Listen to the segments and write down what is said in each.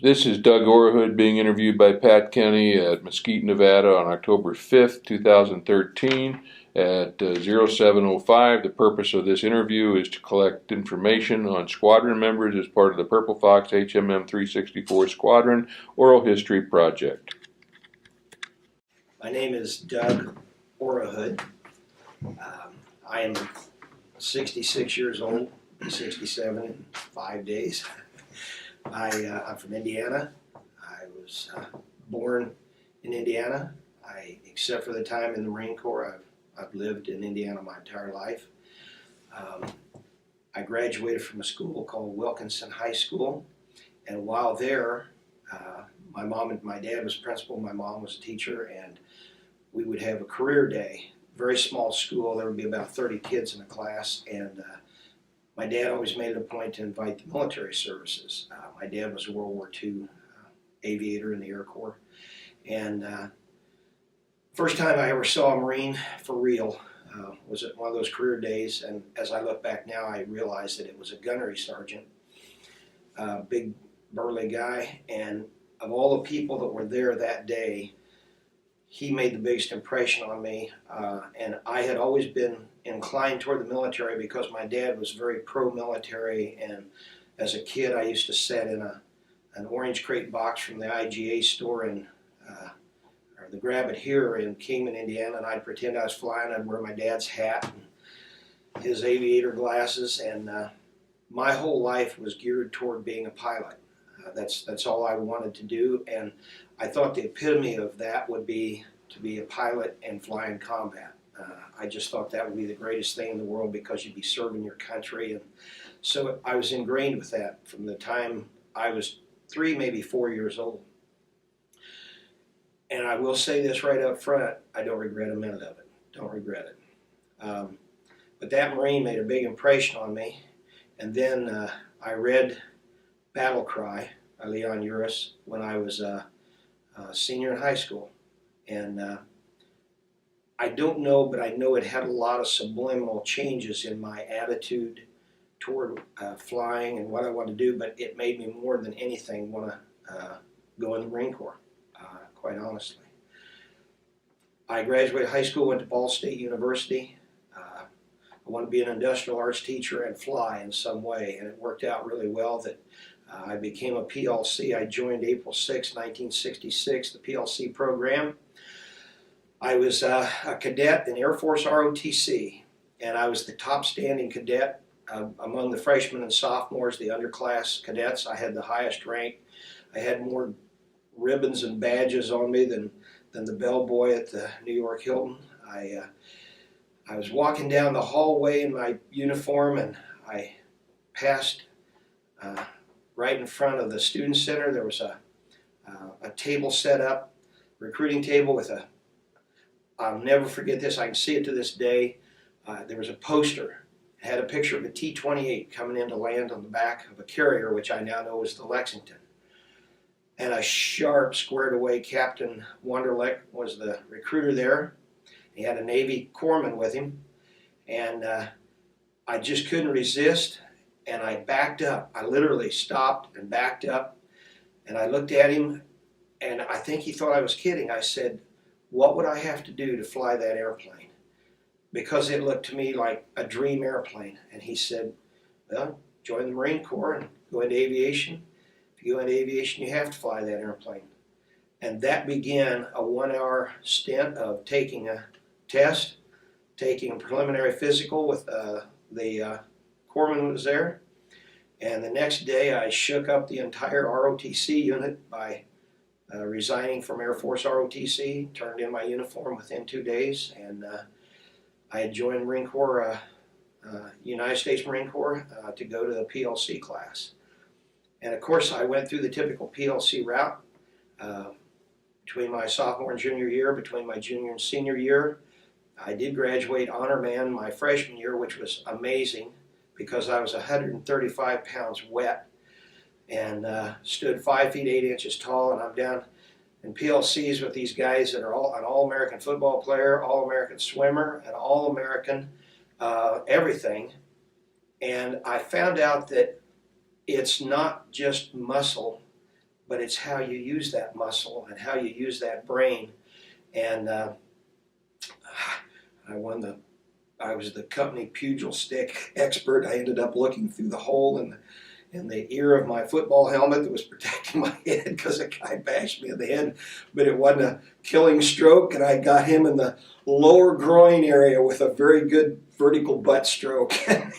This is Doug Orahood being interviewed by Pat Kenny at Mesquite, Nevada on October 5th, 2013 at 0705. The purpose of this interview is to collect information on squadron members as part of the Purple Fox HMM 364 Squadron Oral History Project. My name is Doug Orahood. I am 66 years old, 67 in 5 days. I'm from Indiana. I was born in Indiana. Except for the time in the Marine Corps, I've lived in Indiana my entire life. I graduated from a school called Wilkinson High School, and while there, my mom and my dad was principal, my mom was a teacher, and we would have a career day. Very small school. There would be about 30 kids in a class, and my dad always made it a point to invite the military services. My dad was a World War II aviator in the Air Corps, and first time I ever saw a Marine for real was at one of those career days, and as I look back now, I realized that it was a gunnery sergeant, big burly guy, and of all the people that were there that day, he made the biggest impression on me, and I had always been inclined toward the military because my dad was very pro-military, and as a kid I used to sit in an orange crate box from the IGA store in or the Grab It Here in Kingman, Indiana, and I'd pretend I was flying. I'd wear my dad's hat and his aviator glasses, and my whole life was geared toward being a pilot. That's all I wanted to do, and I thought the epitome of that would be to be a pilot and fly in combat. I just thought that would be the greatest thing in the world because you'd be serving your country, and so I was ingrained with that from the time I was 3, maybe 4 years old. And I will say this right up front, I don't regret a minute of it. Don't regret it. But that Marine made a big impression on me, and then I read Battle Cry by Leon Uris when I was a senior in high school, and I don't know, but I know it had a lot of subliminal changes in my attitude toward flying and what I want to do, but it made me more than anything want to go in the Marine Corps, quite honestly. I graduated high school, went to Ball State University. I wanted to be an industrial arts teacher and fly in some way, and it worked out really well that I became a PLC. I joined April 6, 1966, the PLC program. I was a cadet in Air Force ROTC, and I was the top standing cadet among the freshmen and sophomores, the underclass cadets. I had the highest rank. I had more ribbons and badges on me than the bellboy at the New York Hilton. I was walking down the hallway in my uniform, and I passed right in front of the student center. There was a table set up, recruiting table with I'll never forget this, I can see it to this day. There was a poster. It had a picture of a T-28 coming in to land on the back of a carrier, which I now know is the Lexington. And a sharp, squared away Captain Wunderlich was the recruiter there. He had a Navy corpsman with him, and I just couldn't resist, and I backed up. I literally stopped and backed up, and I looked at him, and I think he thought I was kidding. I said, "What would I have to do to fly that airplane?" Because it looked to me like a dream airplane. And he said, "Well, join the Marine Corps and go into aviation. If you go into aviation, you have to fly that airplane." And that began a 1-hour stint of taking a test, taking a preliminary physical with the corpsman was there. And the next day I shook up the entire ROTC unit by resigning from Air Force ROTC, turned in my uniform within 2 days, and I had joined Marine Corps, United States Marine Corps, to go to the PLC class. And of course I went through the typical PLC route between my sophomore and junior year, between my junior and senior year. I did graduate honor man my freshman year, which was amazing because I was 135 pounds wet and stood 5 feet 8 inches tall, and I'm down in PLCs with these guys that are an All-American football player, All-American swimmer, and All-American everything. And I found out that it's not just muscle but it's how you use that muscle and how you use that brain. And I was the company pugil stick expert. I ended up looking through the hole in the ear of my football helmet that was protecting my head because a guy bashed me in the head, but it wasn't a killing stroke, and I got him in the lower groin area with a very good vertical butt stroke.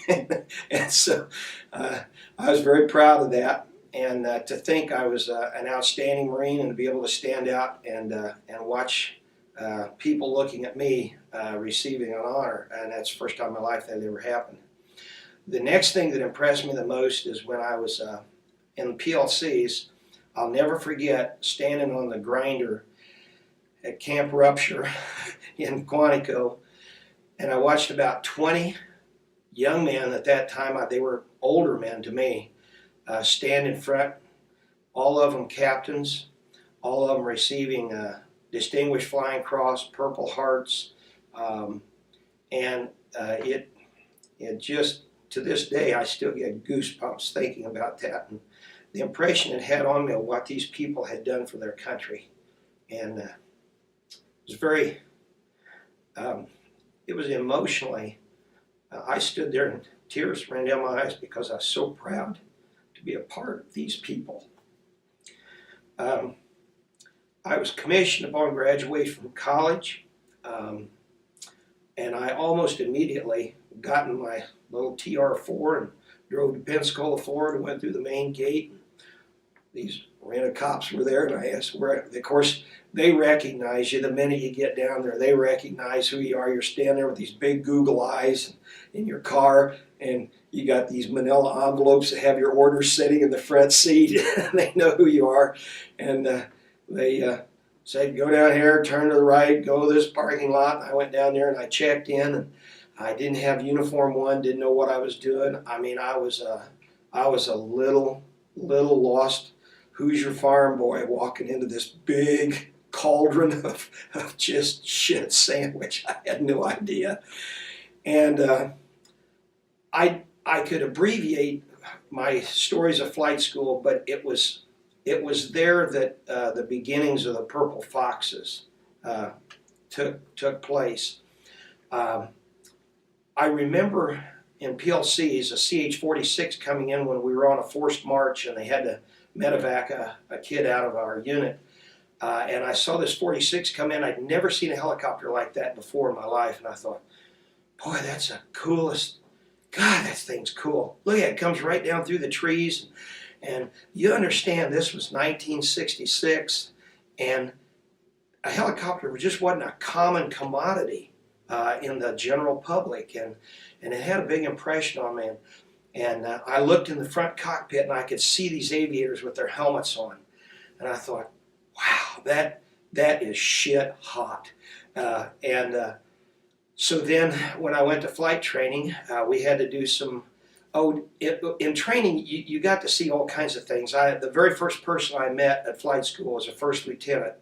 And so I was very proud of that, and to think I was an outstanding Marine and to be able to stand out and watch people looking at me receiving an honor, and that's the first time in my life that ever happened. The next thing that impressed me the most is when I was in the PLCs. I'll never forget standing on the grinder at Camp Rupture in Quantico, and I watched about 20 young men at that time. They were older men to me, stand in front, all of them captains, all of them receiving Distinguished Flying Cross, Purple Hearts, and it just, to this day, I still get goosebumps thinking about that, and the impression it had on me of what these people had done for their country. And it was very, it was emotionally, I stood there and tears ran down my eyes because I was so proud to be a part of these people. I was commissioned upon graduation from college, and I almost immediately got in my little TR4 and drove to Pensacola, Florida, went through the main gate. These rent-a-cops were there, and I asked where. Of course, they recognize you the minute you get down there. They recognize who you are. You're standing there with these big Google eyes in your car, and you got these manila envelopes that have your orders sitting in the front seat. They know who you are, and they said, go down here, turn to the right, go to this parking lot. And I went down there and I checked in, and I didn't have uniform one, didn't know what I was doing. I mean, I was a little lost Hoosier farm boy walking into this big cauldron of just shit sandwich. I had no idea. And I could abbreviate my stories of flight school, but it was there that the beginnings of the Purple Foxes took place. I remember in PLCs a CH-46 coming in when we were on a forced march, and they had to medevac a kid out of our unit. And I saw this 46 come in. I'd never seen a helicopter like that before in my life, and I thought, boy, that's the coolest. God, that thing's cool. Look at it, it comes right down through the trees. And you understand this was 1966, and a helicopter just wasn't a common commodity in the general public, and it had a big impression on me. And I looked in the front cockpit, and I could see these aviators with their helmets on, and I thought, wow, that is shit hot. So then when I went to flight training, we had to do some. In training, you got to see all kinds of things. The very first person I met at flight school was a first lieutenant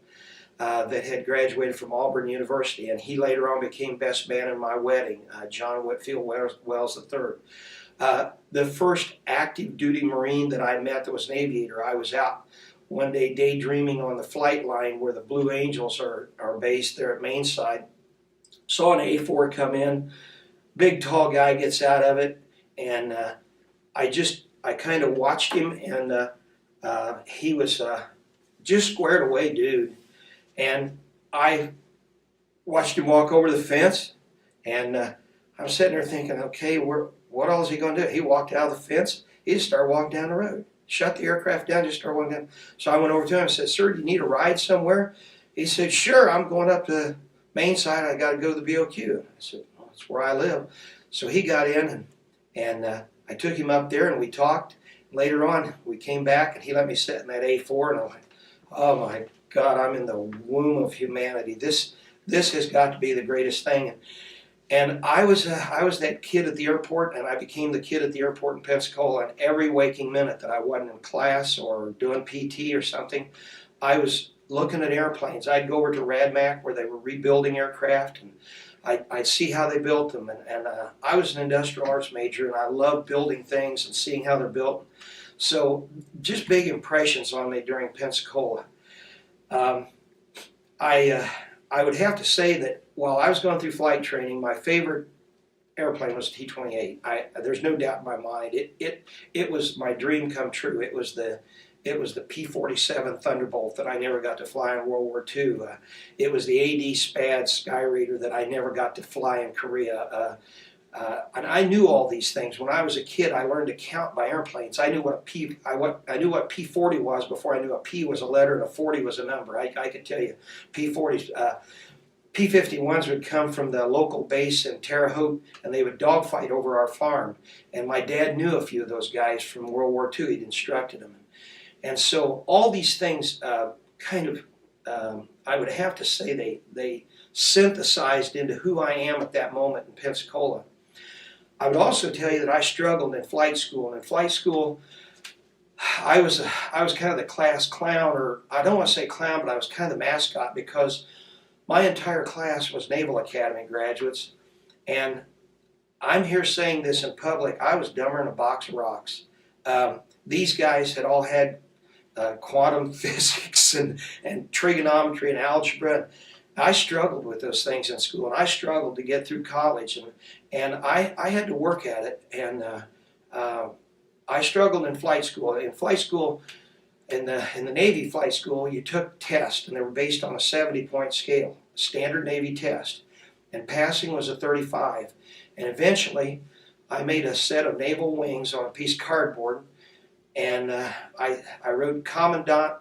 that had graduated from Auburn University, and he later on became best man in my wedding, John Whitfield Wells III. The first active duty Marine that I met that was an aviator, I was out one day daydreaming on the flight line where the Blue Angels are based there at Mainside. Saw an A4 come in, big tall guy gets out of it, and I kind of watched him, and he was just squared away dude. And I watched him walk over the fence, and I'm sitting there thinking, okay, what else is he going to do? He walked out of the fence. He just started walking down the road. Shut the aircraft down, just started walking down. So I went over to him and said, sir, do you need a ride somewhere? He said, sure, I'm going up to Mainside. I got to go to the BOQ. I said, well, that's where I live. So he got in, and I took him up there, and we talked. Later on, we came back, and he let me sit in that A4, and I'm like, oh my God, I'm in the womb of humanity. This has got to be the greatest thing. And I was that kid at the airport, and I became the kid at the airport in Pensacola. And every waking minute that I wasn't in class or doing PT or something, I was looking at airplanes. I'd go over to Radmac where they were rebuilding aircraft, and I'd see how they built them. And I was an industrial arts major, and I love building things and seeing how they're built. So just big impressions on me during Pensacola. Um, I would have to say that while I was going through flight training, my favorite airplane was T-28. There's no doubt in my mind. It was my dream come true. It was the P-47 Thunderbolt that I never got to fly in World War II. It was the AD Spad Sky Raider that I never got to fly in Korea. And I knew all these things. When I was a kid, I learned to count by airplanes. I knew what I knew what P-40 was before I knew a P was a letter and a 40 was a number. I could tell you P-40s. P-51s would come from the local base in Terre Haute, and they would dogfight over our farm. And my dad knew a few of those guys from World War II. He'd instructed them. And so all these things I would have to say they synthesized into who I am at that moment in Pensacola. I would also tell you that I struggled in flight school. And in flight school, I was kind of the class clown, or I don't want to say clown, but I was kind of the mascot because my entire class was Naval Academy graduates. And I'm here saying this in public, I was dumber than a box of rocks. These guys had all had quantum physics and trigonometry and algebra. I struggled with those things in school, and I struggled to get through college, and I had to work at it, and I struggled in flight school. In flight school, in the Navy flight school, you took tests, and they were based on a 70-point scale, standard Navy test, and passing was a 35. And eventually, I made a set of naval wings on a piece of cardboard, and I wrote Commandant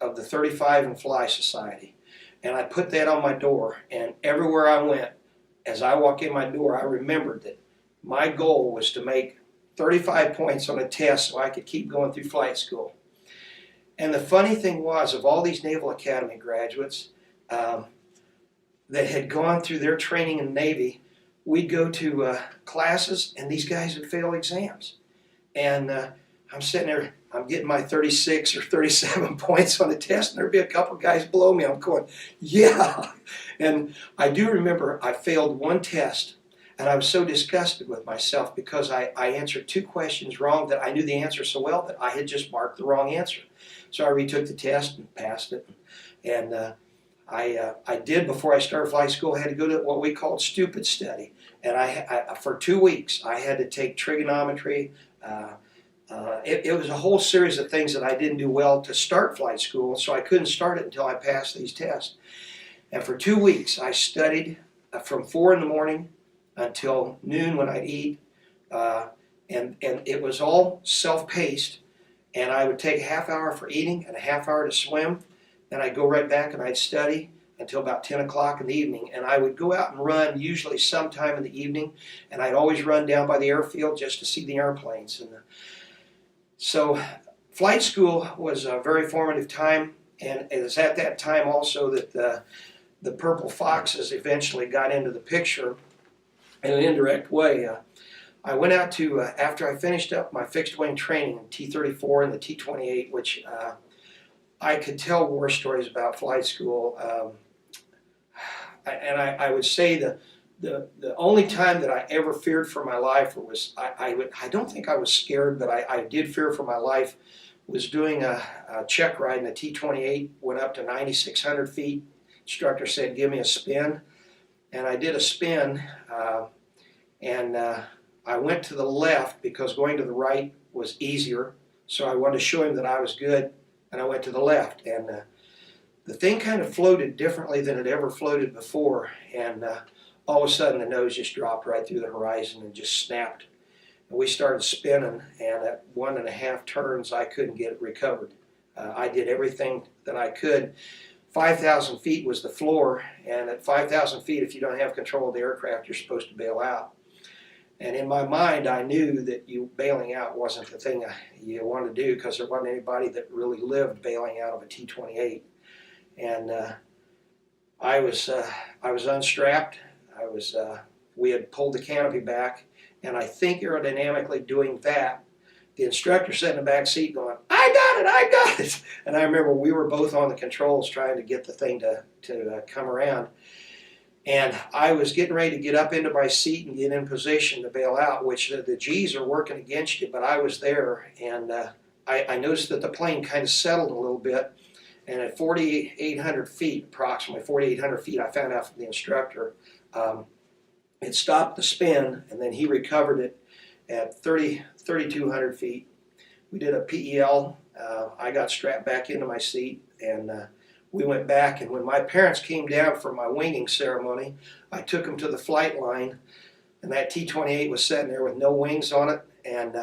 of the 35 and Fly Society. And I put that on my door, and everywhere I went, as I walked in my door, I remembered that my goal was to make 35 points on a test so I could keep going through flight school. And the funny thing was, of all these Naval Academy graduates that had gone through their training in the Navy, we'd go to classes, and these guys would fail exams. And I'm sitting there, I'm getting my 36 or 37 points on a test, and there'd be a couple guys below me. I'm going, yeah. And I do remember I failed one test, and I was so disgusted with myself because I answered 2 questions wrong that I knew the answer so well that I had just marked the wrong answer. So I retook the test and passed it. And I did, before I started flight school, I had to go to what we called stupid study. And I for 2 weeks, I had to take trigonometry. It was a whole series of things that I didn't do well to start flight school, so I couldn't start it until I passed these tests. And for 2 weeks, I studied from 4 in the morning until noon when I'd eat, and it was all self-paced, and I would take a half hour for eating and a half hour to swim, then I'd go right back and I'd study until about 10 o'clock in the evening, and I would go out and run usually sometime in the evening, and I'd always run down by the airfield just to see the airplanes. And so flight school was a very formative time, and it was at that time also that the Purple Foxes eventually got into the picture in an indirect way. I went out to, after I finished up my fixed wing training in T-34 and the T-28, which I could tell war stories about flight school, and I would say the only time that I ever feared for my life was, I don't think I was scared, but I did fear for my life, was doing a check ride in the T-28, went up to 9,600 feet. Instructor said, give me a spin. And I did a spin, and I went to the left because going to the right was easier. So I wanted to show him that I was good, and I went to the left. And the thing kind of floated differently than it ever floated before. And all of a sudden, the nose just dropped right through the horizon and just snapped. And we started spinning, and at 1.5 turns, I couldn't get it recovered. I did everything that I could. 5,000 feet was the floor, and at 5,000 feet, if you don't have control of the aircraft, you're supposed to bail out. And in my mind, I knew that bailing out wasn't the thing you wanted to do, because there wasn't anybody that really lived bailing out of a T-28. And I was unstrapped. We had pulled the canopy back, and I think aerodynamically doing that, the instructor sat in the back seat going, I got it. And I remember we were both on the controls trying to get the thing to come around. And I was getting ready to get up into my seat and get in position to bail out, which the G's are working against you, but I was there, and I noticed that the plane kind of settled a little bit, and at 4,800 feet, approximately 4,800 feet, I found out from the instructor, it stopped the spin, and then he recovered it at 3,200 feet. We did a PEL. I got strapped back into my seat, and we went back. And when my parents came down for my winging ceremony, I took them to the flight line, and that T-28 was sitting there with no wings on it, and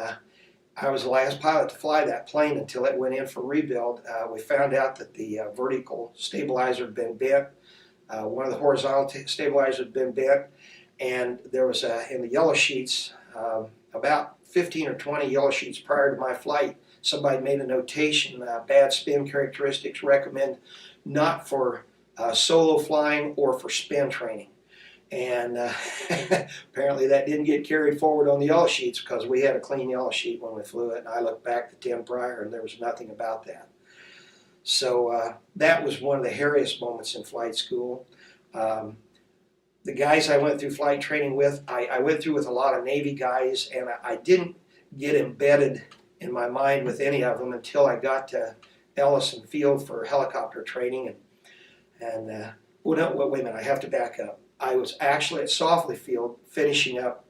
I was the last pilot to fly that plane until it went in for rebuild. We found out that the vertical stabilizer had been bent. One of the horizontal stabilizers had been bent, and there was in the yellow sheets, about 15 or 20 yellow sheets prior to my flight, somebody made a notation, bad spin characteristics, recommend not for solo flying or for spin training. And apparently that didn't get carried forward on the yellow sheets, because we had a clean yellow sheet when we flew it, and I looked back the 10 prior and there was nothing about that. So that was one of the hairiest moments in flight school. The guys I went through flight training with, I went through with a lot of Navy guys, and I didn't get embedded in my mind with any of them until I got to Ellison Field for helicopter training. Well, no, wait a minute, I have to back up. I was actually at Softly Field finishing up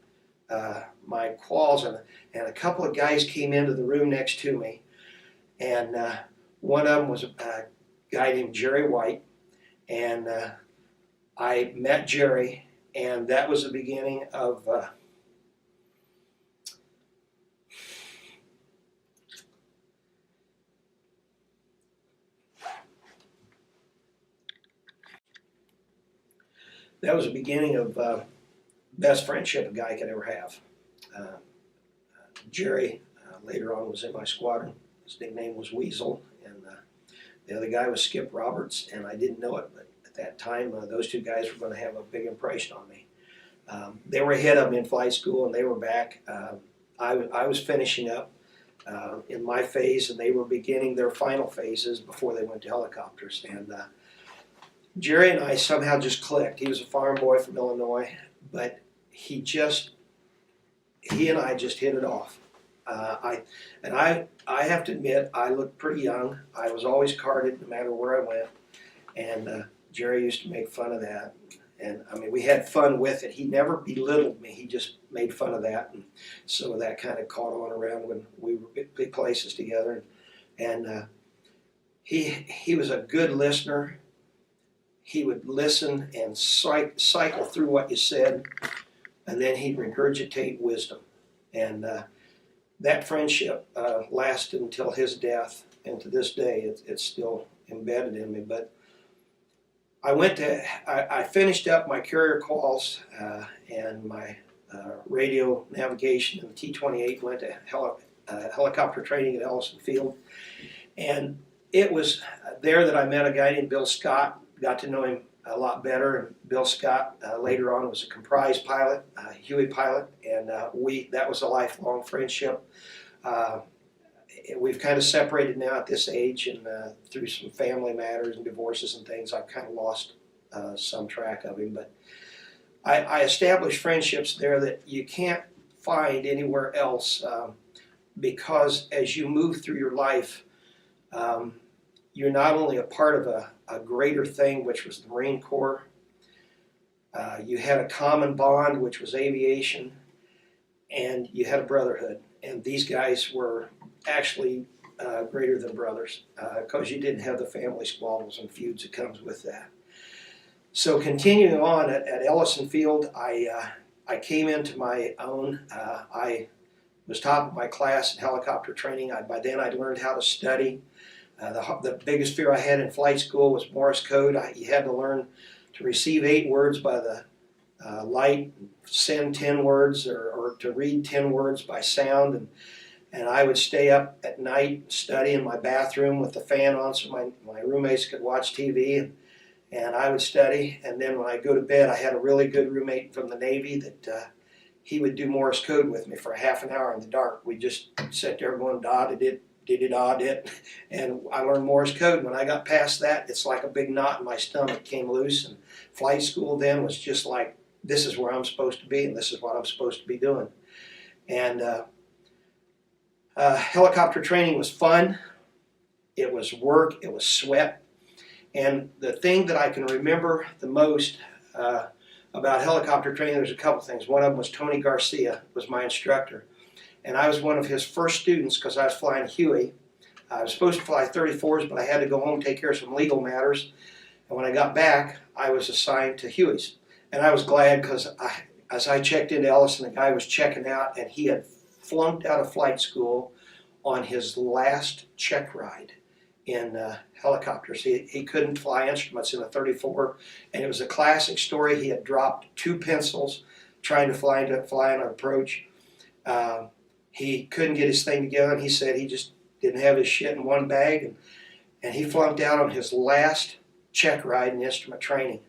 my quals, and a couple of guys came into the room next to me, and one of them was a guy named Jerry White, and I met Jerry, and that was the beginning of best friendship a guy could ever have. Jerry later on was in my squadron. His nickname was Weasel, and the other guy was Skip Roberts, and I didn't know it, but at that time those two guys were going to have a big impression on me. They were ahead of me in flight school, and they were back. I was finishing up in my phase, and they were beginning their final phases before they went to helicopters. And Jerry and I somehow just clicked. He was a farm boy from Illinois, but he and I just hit it off. I have to admit, I looked pretty young. I was always carded no matter where I went, and Jerry used to make fun of that. And I mean, we had fun with it. He never belittled me. He just made fun of that, and so that kind of caught on around when we were big places together. And he was a good listener. He would listen and cycle through what you said, and then he'd regurgitate wisdom. And that friendship lasted until his death, and to this day it's still embedded in me. But I finished up my carrier calls and my radio navigation in the T-28, went to helicopter training at Ellison Field, and it was there that I met a guy named Bill Scott. Got to know him a lot better, and Bill Scott later on was a comprised pilot, Huey pilot, and that was a lifelong friendship. We've kind of separated now at this age, and through some family matters and divorces and things, I've kind of lost some track of him. But I established friendships there that you can't find anywhere else, because as you move through your life, you're not only a part of a greater thing, which was the Marine Corps. You had a common bond, which was aviation, and you had a brotherhood. And these guys were actually greater than brothers, because you didn't have the family squabbles and feuds that comes with that. So continuing on at Ellison Field, I came into my own. I was top of my class in helicopter training. By then I'd learned how to study. The biggest fear I had in flight school was Morse code. You had to learn to receive 8 words by the light, send 10 words, or to read 10 words by sound. And I would stay up at night, study in my bathroom with the fan on so my roommates could watch TV. And I would study. And then when I go to bed, I had a really good roommate from the Navy that he would do Morse code with me for a half an hour in the dark. We'd just sit there going da-da-dit, did-it-ah-dit, and I learned Morse code. When I got past that, it's like a big knot in my stomach came loose, and flight school then was just like, this is where I'm supposed to be, and this is what I'm supposed to be doing. And Helicopter training was fun. It was work. It was sweat. And the thing that I can remember the most about helicopter training, there's a couple things. One of them was Tony Garcia was my instructor. And I was one of his first students because I was flying a Huey. I was supposed to fly 34s, but I had to go home and take care of some legal matters. And when I got back, I was assigned to Hueys. And I was glad because as I checked into Ellison, the guy was checking out, and he had flunked out of flight school on his last check ride in helicopters. He couldn't fly instruments in a 34, and it was a classic story. He had dropped 2 pencils trying to fly on an approach. He couldn't get his thing together, and he said he just didn't have his shit in one bag, and he flunked out on his last check ride in instrument training.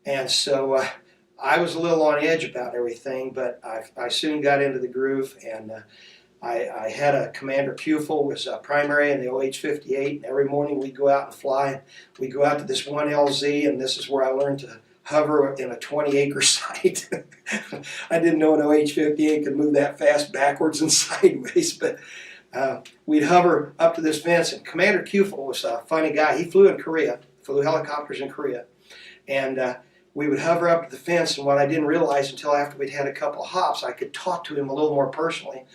And so I was a little on edge about everything, but I soon got into the groove, and I had a Commander Pufel, was a primary in the OH-58, and every morning we'd go out and fly. We'd go out to this 1LZ, and this is where I learned to hover in a 20-acre site. I didn't know an OH-58 could move that fast backwards and sideways, but we'd hover up to this fence, and Commander Pufel was a funny guy. He flew in Korea, flew helicopters in Korea, and we would hover up to the fence, and what I didn't realize until after we'd had a couple of hops, I could talk to him a little more personally,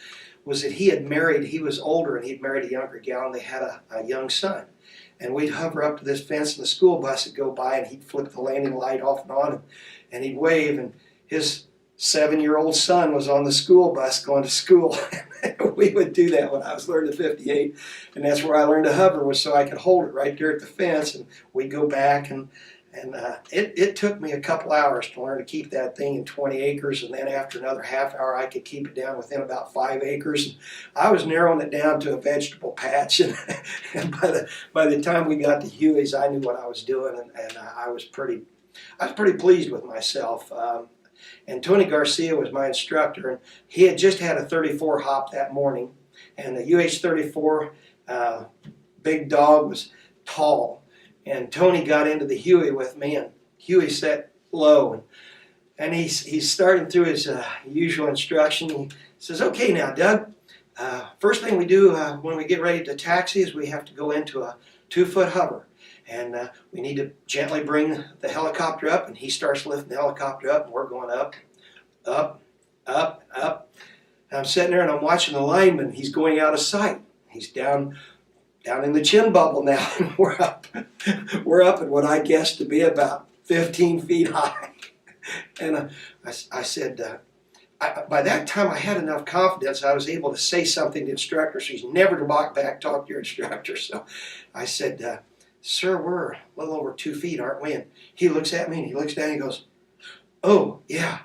was that he was older, and he'd married a younger gal, and they had a young son. And we'd hover up to this fence, and the school bus would go by, and he'd flip the landing light off and on, and he'd wave, and his 7-year-old son was on the school bus going to school. We would do that when I was learning 58, and that's where I learned to hover, was so I could hold it right there at the fence, and we'd go back, and it took me a couple hours to learn to keep that thing in 20 acres, and then after another half hour I could keep it down within about 5 acres. And I was narrowing it down to a vegetable patch, and by the time we got to Huey's, I knew what I was doing, and I was pretty pleased with myself. And Tony Garcia was my instructor, and he had just had a 34 hop that morning, and the UH-34 big dog was tall. And Tony got into the Huey with me, and Huey sat low, and he's starting through his usual instruction. He says, "Okay, now, Doug, first thing we do when we get ready to taxi is we have to go into a 2-foot hover, and we need to gently bring the helicopter up." And he starts lifting the helicopter up, and we're going up, up, up, up. And I'm sitting there, and I'm watching the lineman. He's going out of sight. He's down in the chin bubble now, and we're up at what I guess to be about 15 feet high. And I said, by that time I had enough confidence I was able to say something to instructors. He's never to walk back, talk to your instructor. So I said, "Sir, we're a little over 2 feet, aren't we?" And he looks at me, and he looks down, and he goes, "Oh, yeah.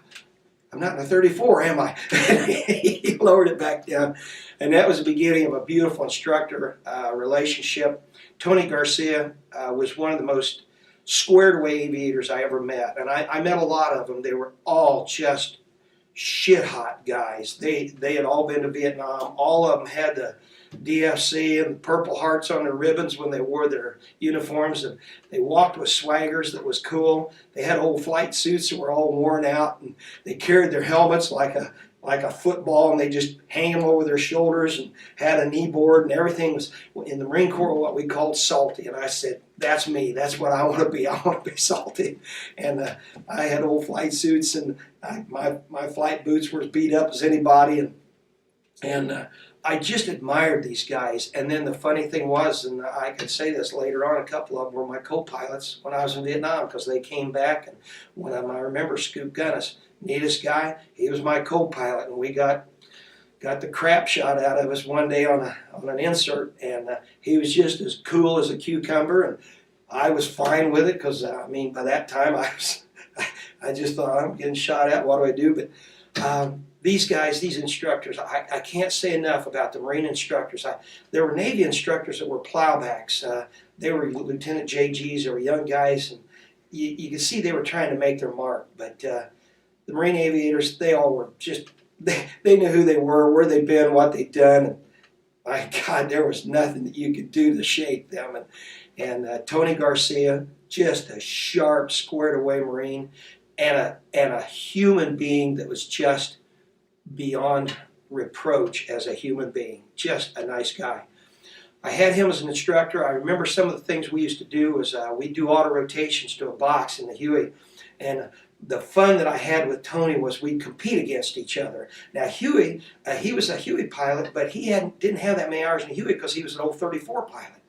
I'm not in a 34, am I?" He lowered it back down. And that was the beginning of a beautiful instructor relationship. Tony Garcia was one of the most squared away aviators I ever met. And I met a lot of them. They were all just shit hot guys. They had all been to Vietnam. All of them had the DFC and the Purple Hearts on their ribbons when they wore their uniforms, and they walked with swaggers that was cool. They had old flight suits that were all worn out, and they carried their helmets like a football, and they just hang them over their shoulders, and had a knee board, and everything was in the Marine Corps what we called salty. And I said, "That's me. That's what I want to be. I want to be salty." And I had old flight suits, and my flight boots were as beat up as anybody, and I just admired these guys. And then the funny thing was, and I could say this later on, a couple of them were my co-pilots when I was in Vietnam, because they came back. And one of them, I remember, Scoop Gunnis, neatest guy, he was my co-pilot, and we got the crap shot out of us one day on an insert, and he was just as cool as a cucumber, and I was fine with it, because by that time I just thought, I'm getting shot at, what do I do? But these guys, these instructors, I can't say enough about the Marine instructors. There were Navy instructors that were plowbacks. They were Lieutenant JGs. They were young guys, and you could see they were trying to make their mark. But the Marine aviators, they all were just, they knew who they were, where they'd been, what they'd done. And my God, there was nothing that you could do to shake them. And Tony Garcia, just a sharp, squared-away Marine, and a human being that was just beyond reproach as a human being. Just a nice guy. I had him as an instructor. I remember some of the things we used to do was we'd do auto rotations to a box in the Huey, and the fun that I had with Tony was we'd compete against each other. Now Huey, he was a Huey pilot, but he didn't have that many hours in Huey because he was an old 34 pilot.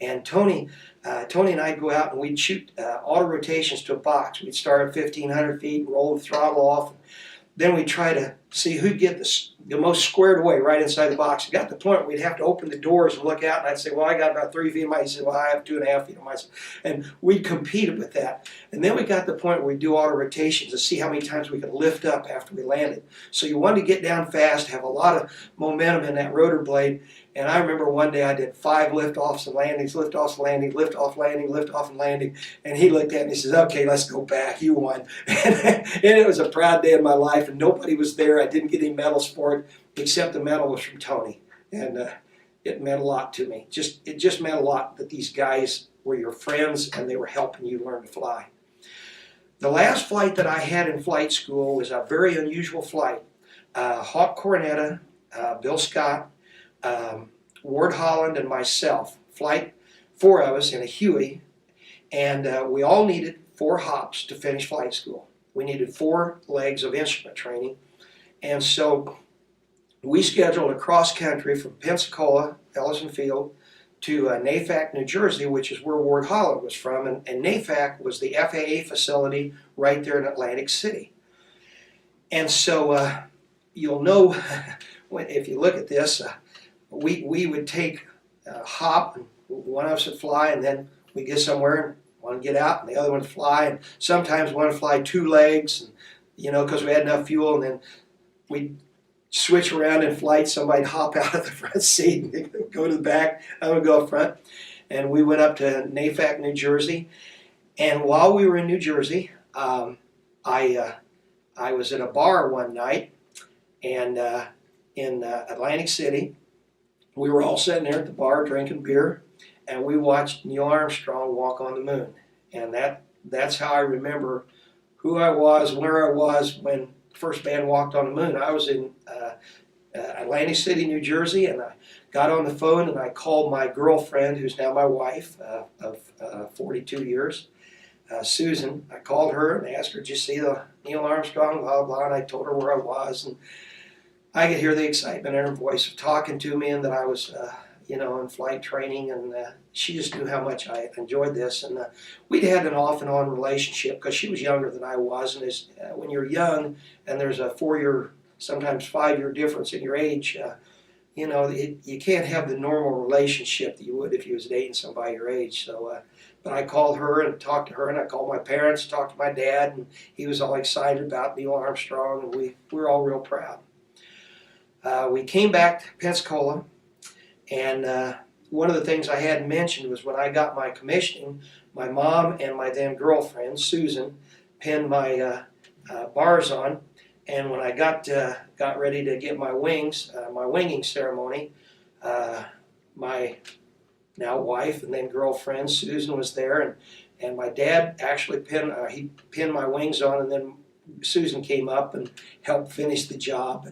And Tony and I'd go out and we'd shoot auto rotations to a box. We'd start at 1,500 feet, roll the throttle off. Then we'd try to see who'd get the most squared away right inside the box. It got to the point where we'd have to open the doors and look out, and I'd say, well, I got about 3 feet of my. He said, well, I have 2.5 feet of myself. And we'd compete with that. And then we got to the point where we'd do auto rotations to see how many times we could lift up after we landed. So you wanted to get down fast, have a lot of momentum in that rotor blade. And I remember one day I did 5 liftoffs and landings, liftoffs, landing, liftoff, landing, liftoff, and landing. And he looked at me and he says, okay, let's go back. You won. And it was a proud day in my life, and nobody was there. I didn't get any medals for it, except the medal was from Tony. And it meant a lot to me. It just meant a lot that these guys were your friends and they were helping you learn to fly. The last flight that I had in flight school was a very unusual flight. Hawk Cornetta, Bill Scott, Ward Holland, and myself. 4 of us in a Huey, and we all needed 4 hops to finish flight school. We needed 4 legs of instrument training, and so we scheduled a cross country from Pensacola, Ellison Field, to Nafak, New Jersey, which is where Ward Holland was from, and Nafak was the FAA facility right there in Atlantic City. And so you'll know if you look at this. We would take a hop, and one of us would fly, and then we'd get somewhere and one would get out, and the other one would fly, and sometimes one would fly 2 legs, and, because we had enough fuel, and then we'd switch around in flight. Somebody'd hop out of the front seat and go to the back. I would go up front, and we went up to Nafak, New Jersey, and while we were in New Jersey, I was at a bar one night, and in Atlantic City. We were all sitting there at the bar drinking beer, and we watched Neil Armstrong walk on the moon. And that's how I remember who I was, where I was when the first man walked on the moon. I was in Atlantic City, New Jersey, and I got on the phone and I called my girlfriend, who's now my wife of 42 years, Susan. I called her and asked her, did you see the Neil Armstrong, blah, blah, and I told her where I was. And I could hear the excitement in her voice of talking to me, and that I was, in flight training, and she just knew how much I enjoyed this. And we'd had an off and on relationship because she was younger than I was, and when you're young and there's a 4-year, sometimes 5-year difference in your age, you can't have the normal relationship that you would if you was dating somebody your age. So, but I called her and talked to her, and I called my parents, talked to my dad, and he was all excited about Neil Armstrong, and we were all real proud. We came back to Pensacola, and one of the things I hadn't mentioned was when I got my commissioning, my mom and my then girlfriend, Susan, pinned my bars on, and when I got ready to get my wings, my winging ceremony, my now wife and then girlfriend, Susan, was there, and my dad actually pinned my wings on, and then Susan came up and helped finish the job,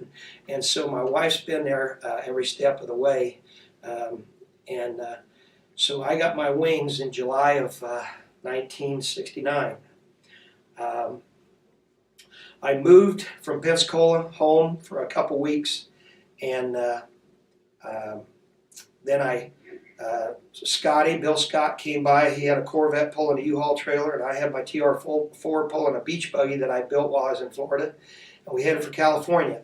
and so my wife's been there every step of the way, so I got my wings in July of 1969. I moved from Pensacola home for a couple weeks, and then Bill Scott came by. He had a Corvette pulling a U-Haul trailer, and I had my TR-4 pulling a beach buggy that I built while I was in Florida, and we headed for California.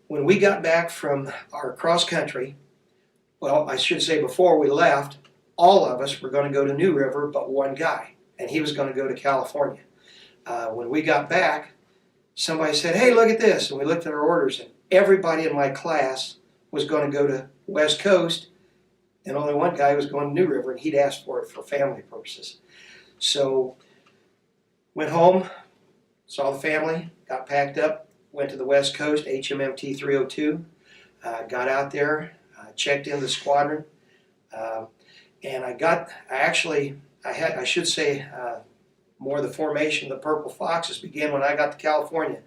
When we got back from our cross country, well, I should say before we left, all of us were going to go to New River but one guy, and he was going to go to California. When we got back, somebody said, hey, look at this, and we looked at our orders, and everybody in my class was going to go to West Coast, and only one guy was going to New River, and he'd asked for it for family purposes. So, went home, saw the family, got packed up, went to the West Coast, HMMT 302, got out there, checked in the squadron, and I should say, more the formation of the Purple Foxes began when I got to California.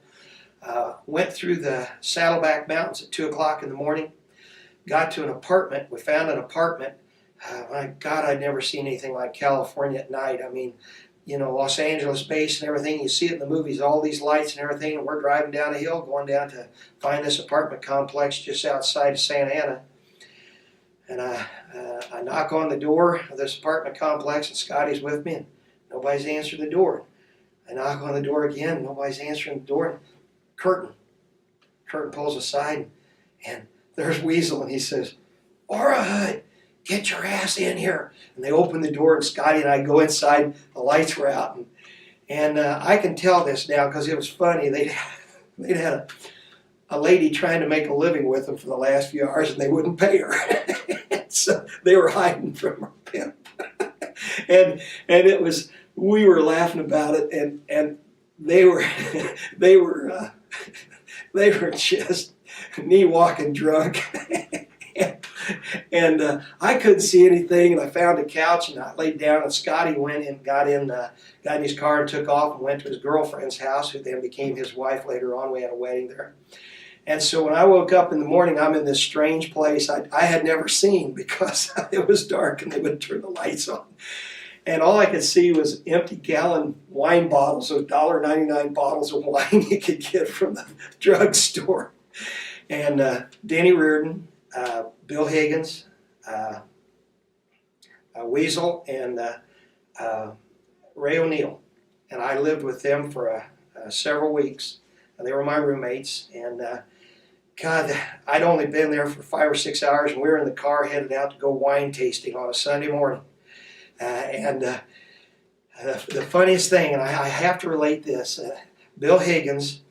Went through the Saddleback Mountains at 2 o'clock in the morning. Got to an apartment. We found an apartment. My God, I'd never seen anything like California at night. I mean, you know, Los Angeles base and everything. You see it in the movies, all these lights and everything. And we're driving down a hill, going down to find this apartment complex just outside of Santa Ana. And I knock on the door of this apartment complex, and Scotty's with me, and nobody's answering the door. I knock on the door again, nobody's answering the door. Curtain pulls aside, and there's Weasel, and he says, "Orahood, get your ass in here." And they open the door, and Scotty and I go inside. The lights were out, and I can tell this now because it was funny. They'd had a lady trying to make a living with them for the last few hours, and they wouldn't pay her. So they were hiding from her pimp. and it was, we were laughing about it, and they were just knee walking drunk. and I couldn't see anything, and I found a couch and I laid down, and Scotty went and got in his car and took off and went to his girlfriend's house, who then became his wife later on. We had a wedding there. And so when I woke up in the morning, I'm in this strange place I had never seen, because it was dark and they would turn the lights on. And all I could see was empty gallon wine bottles, those $1.99 bottles of wine you could get from the drugstore. And Denny Reardon, Bill Higgins, Weasel, and Ray O'Neill. And I lived with them for several weeks. And they were my roommates. And God, I'd only been there for 5 or 6 hours, and we were in the car headed out to go wine tasting on a Sunday morning. The funniest thing, and I have to relate this, Bill Higgins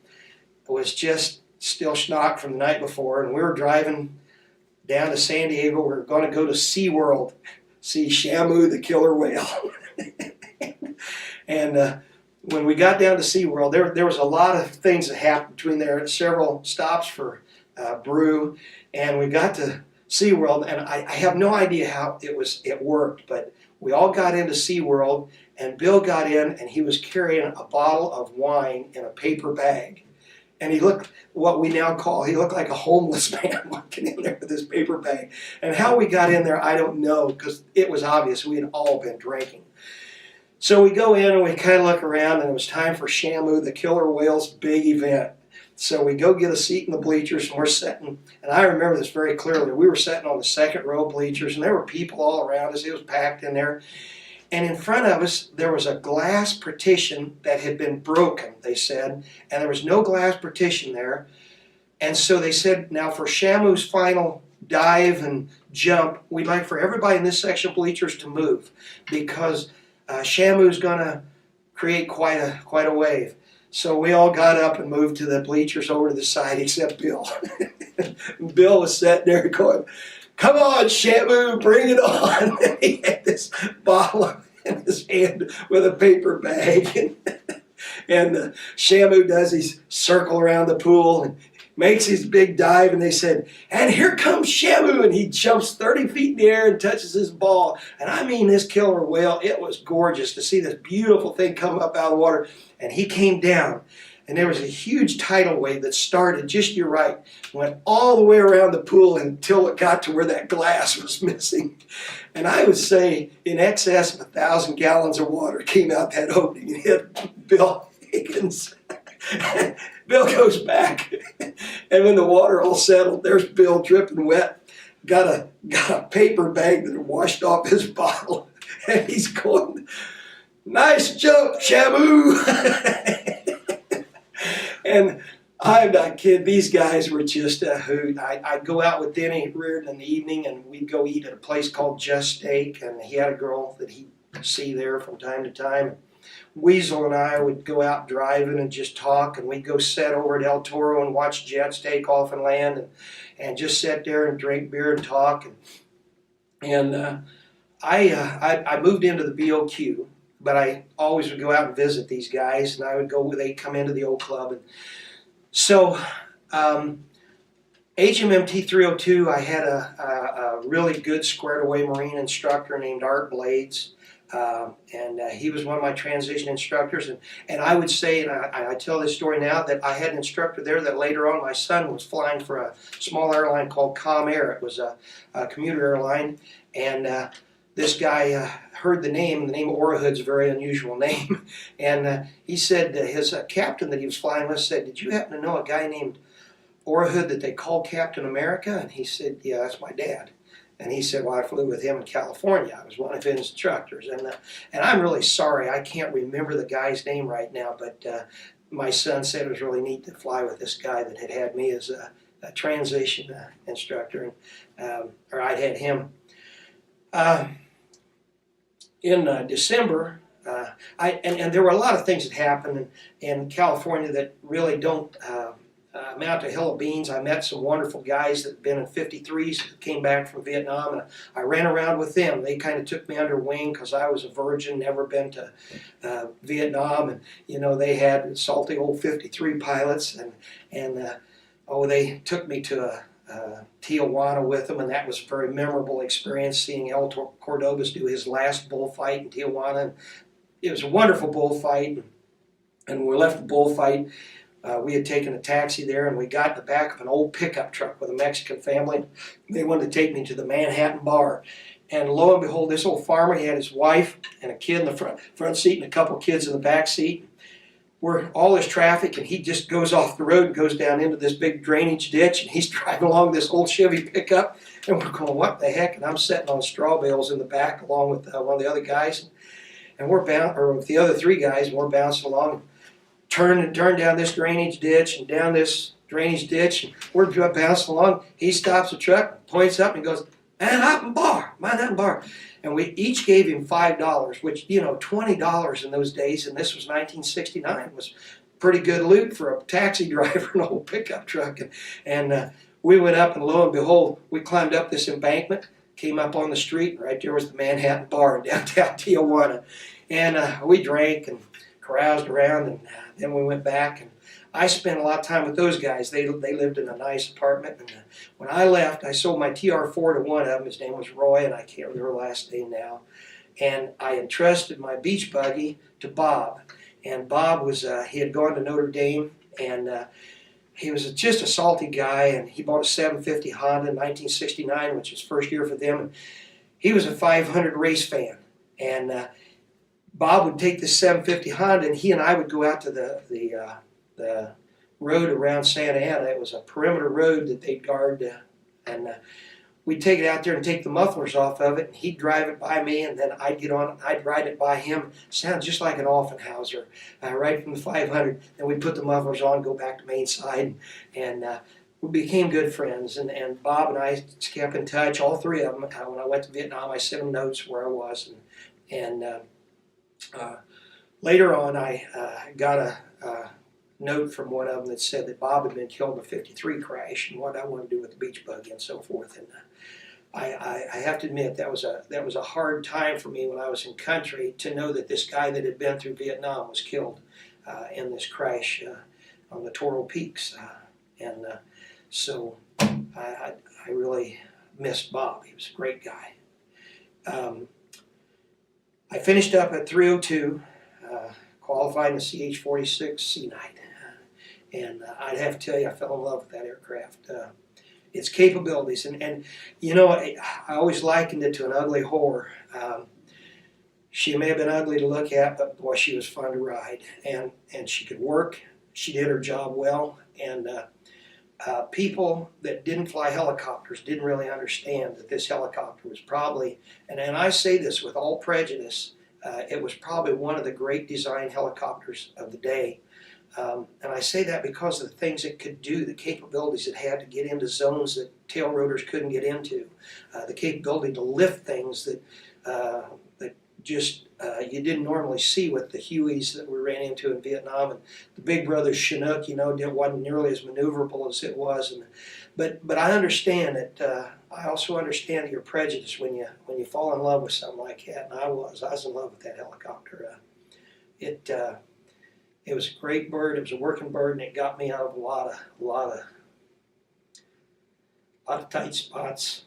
was just still schnocked from the night before, and we were driving down to San Diego. We were going to go to SeaWorld, see Shamu the killer whale. And when we got down to SeaWorld, there was a lot of things that happened between there, several stops for brew, and we got to SeaWorld, and I have no idea how it worked, but we all got into SeaWorld, and Bill got in, and he was carrying a bottle of wine in a paper bag. And he looked, what we now call, he looked like a homeless man walking in there with this paper bag. And how we got in there, I don't know, because it was obvious we had all been drinking. So we go in and we kind of look around, and it was time for Shamu, the killer whale's big event. So we go get a seat in the bleachers, and we're sitting, and I remember this very clearly. We were sitting on the second row bleachers, and there were people all around us. It was packed in there. And in front of us, there was a glass partition that had been broken, they said, and there was no glass partition there. And so they said, now for Shamu's final dive and jump, we'd like for everybody in this section of bleachers to move, because Shamu's going to create quite a wave. So we all got up and moved to the bleachers over to the side, except Bill. Bill was sitting there going, "Come on, Shamu, bring it on." And he had this bottle in his hand with a paper bag. And Shamu does his circle around the pool and makes his big dive, and they said, "And here comes Shamu," and he jumps 30 feet in the air and touches his ball. And I mean, this killer whale, it was gorgeous to see this beautiful thing come up out of the water. And he came down, and there was a huge tidal wave that started, just you're right, went all the way around the pool until it got to where that glass was missing. And I would say in excess of 1,000 gallons of water came out that opening and hit Bill Higgins. Bill goes back, and when the water all settled, there's Bill dripping wet, got a paper bag that had washed off his bottle, and he's going, "Nice jump, Shamu." And I'm not kidding, these guys were just a hoot. I'd go out with Denny Reardon in the evening, and we'd go eat at a place called Just Steak, and he had a girl that he'd see there from time to time. Weasel and I would go out driving and just talk, and we'd go sit over at El Toro and watch jets take off and land, and just sit there and drink beer and talk. And I moved into the BOQ, but I always would go out and visit these guys, and I would go, they'd come into the old club. And so HMMT 302, I had a really good squared away Marine instructor named Art Blades. He was one of my transition instructors. And I would say, and I tell this story now, that I had an instructor there that later on my son was flying for a small airline called Comair. It was a commuter airline. And this guy heard the name. The name Orahood's a very unusual name. And he said, his captain that he was flying with said, "Did you happen to know a guy named Orahood that they call Captain America?" And he said, "Yeah, that's my dad." And he said, "Well, I flew with him in California. I was one of his instructors." And I'm really sorry, I can't remember the guy's name right now, but my son said it was really neat to fly with this guy that had me as a transition instructor, or I'd had him. In December, and there were a lot of things that happened in California that really don't amount to hill of beans. I met some wonderful guys that had been in 53s that came back from Vietnam, and I ran around with them. They kind of took me under wing because I was a virgin, never been to Vietnam, and they had salty old 53 pilots, and they took me to Tijuana with them, and that was a very memorable experience, seeing El Cordobas do his last bullfight in Tijuana. And it was a wonderful bullfight, and when we left the bullfight, we had taken a taxi there, and we got in the back of an old pickup truck with a Mexican family. They wanted to take me to the Manhattan bar. And lo and behold, this old farmer, he had his wife and a kid in the front seat and a couple kids in the back seat. We're all this traffic, and he just goes off the road and goes down into this big drainage ditch, and he's driving along this old Chevy pickup, and we're going, what the heck? And I'm sitting on straw bales in the back along with one of the other guys, and with the other three guys, and we're bouncing along, turn down this drainage ditch and down this drainage ditch, and we're bouncing along. He stops the truck, points up, and goes, Manhattan Bar. And we each gave him $5, which, $20 in those days, and this was 1969, was pretty good loot for a taxi driver in an old pickup truck. And we went up, and lo and behold, we climbed up this embankment, came up on the street, and right there was the Manhattan Bar in downtown Tijuana. And we drank and caroused around, and then we went back, and I spent a lot of time with those guys. They lived in a nice apartment, and when I left, I sold my TR4 to one of them. His name was Roy, and I can't remember her last name now. And I entrusted my beach buggy to Bob. And Bob he had gone to Notre Dame, and he was just a salty guy, and he bought a 750 Honda in 1969, which was first year for them. And he was a 500 race fan, and Bob would take this 750 Honda, and he and I would go out to the road around Santa Ana. It was a perimeter road that they'd guard, and we'd take it out there and take the mufflers off of it, and he'd drive it by me, and then I'd get on it, and I'd ride it by him. Sounds just like an Offenhauser, right from the 500. Then we'd put the mufflers on, go back to Main Side, and we became good friends. And Bob and I kept in touch, all three of them. When I went to Vietnam, I sent them notes where I was, and later on, I got a note from one of them that said that Bob had been killed in a 53 crash, and what I wanted to do with the beach buggy and so forth. And I have to admit that was a hard time for me when I was in country to know that this guy that had been through Vietnam was killed in this crash on the Toro Peaks, and so I really missed Bob. He was a great guy. I finished up at 302, qualified in the CH-46 Sea Knight. And I'd have to tell you, I fell in love with that aircraft. Its capabilities, and I always likened it to an ugly whore. She may have been ugly to look at, but boy, she was fun to ride. And she could work. She did her job well. And people that didn't fly helicopters didn't really understand that this helicopter was probably, and I say this with all prejudice, it was probably one of the great design helicopters of the day. And I say that because of the things it could do, the capabilities it had to get into zones that tail rotors couldn't get into, the capability to lift things that just you didn't normally see with the Hueys that we ran into in Vietnam. And the Big Brother Chinook, wasn't nearly as maneuverable as it was. But I understand that. I also understand your prejudice when you fall in love with something like that. And I was in love with that helicopter. It was a great bird. It was a working bird, and it got me out of a lot of tight spots.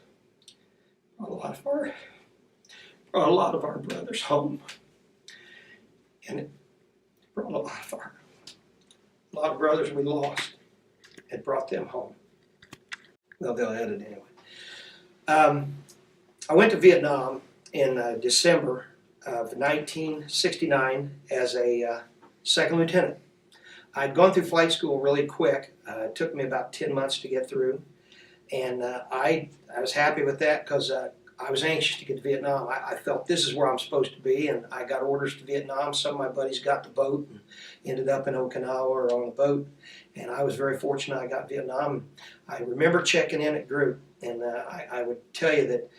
A lot of far brought a lot of our brothers home. And it brought a lot of brothers we lost. It brought them home. Well, they'll edit anyway. I went to Vietnam in December of 1969 as a second lieutenant. I'd gone through flight school really quick. It took me about 10 months to get through. And I was happy with that because I was anxious to get to Vietnam. I felt this is where I'm supposed to be, and I got orders to Vietnam. Some of my buddies got the boat and ended up in Okinawa or on the boat, and I was very fortunate I got Vietnam. I remember checking in at group, and I would tell you that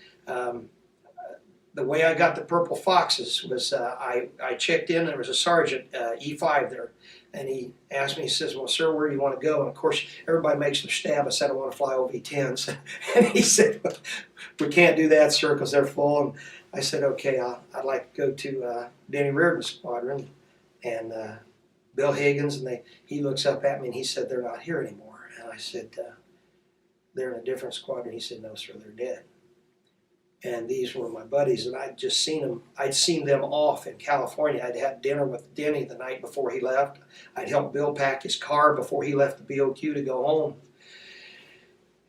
the way I got the Purple Foxes was I checked in, there was a sergeant, E5 there, and he asked me, he says, well, sir, where do you want to go? And of course, everybody makes their stab. I said, I want to fly OV-10s. And he said, well, we can't do that, sir, because they're full. And I said, okay, I'd like to go to Denny Reardon's squadron and Bill Higgins. And he looks up at me and he said, they're not here anymore. And I said, they're in a different squadron. He said, no, sir, they're dead. And these were my buddies, and I'd just seen them. I'd seen them off in California. I'd had dinner with Denny the night before he left. I'd helped Bill pack his car before he left the BOQ to go home.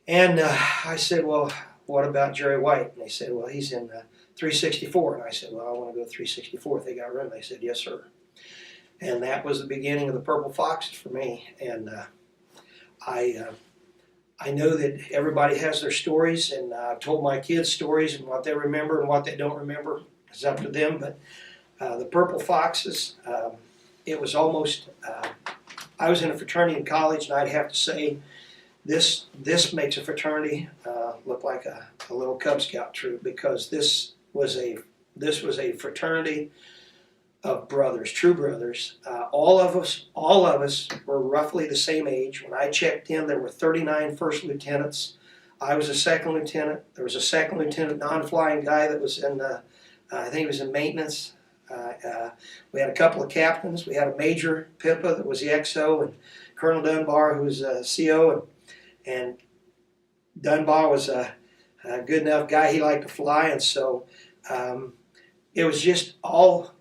And I said, well, what about Jerry White? And they said, well, he's in 364. And I said, well, I want to go 364 if they got room. They said, yes, sir. And that was the beginning of the Purple Foxes for me. And I know that everybody has their stories, and I've told my kids stories and what they remember and what they don't remember. It's up to them. But the Purple Foxes, it was almost, I was in a fraternity in college, and I'd have to say this makes a fraternity look like a little Cub Scout troop, because this was a fraternity of brothers, true brothers. All of us were roughly the same age. When I checked in, there were 39 first lieutenants. I was a second lieutenant. There was a second lieutenant non-flying guy that was in, I think he was in maintenance. We had a couple of captains. We had a Major Pippa that was the XO, and Colonel Dunbar, who was a CO. And Dunbar was a good enough guy. He liked to fly, and so it was just all.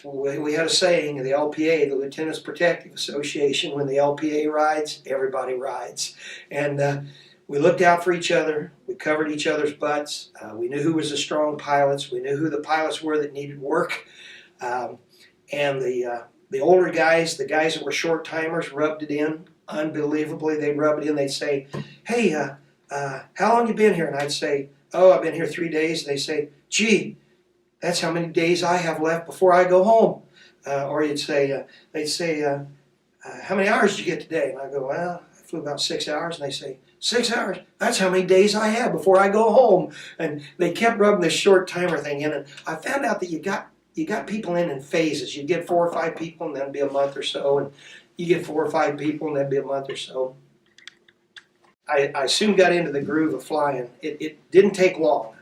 We had a saying in the LPA, the Lieutenants Protective Association, when the LPA rides, everybody rides. And we looked out for each other. We covered each other's butts. We knew who was the strong pilots. We knew who the pilots were that needed work. And the older guys, the guys that were short timers, rubbed it in unbelievably. They'd rub it in. They'd say, hey, how long you been here? And I'd say, oh, I've been here 3 days. And they say, gee, that's how many days I have left before I go home. Or they'd say, how many hours did you get today? And I go, well, I flew about 6 hours. And they say, 6 hours? That's how many days I have before I go home. And they kept rubbing this short timer thing in. And I found out that you got people in phases. You get 4 or 5 people, and then be a month or so. And you get 4 or 5 people, and then be a month or so. I soon got into the groove of flying. It didn't take long.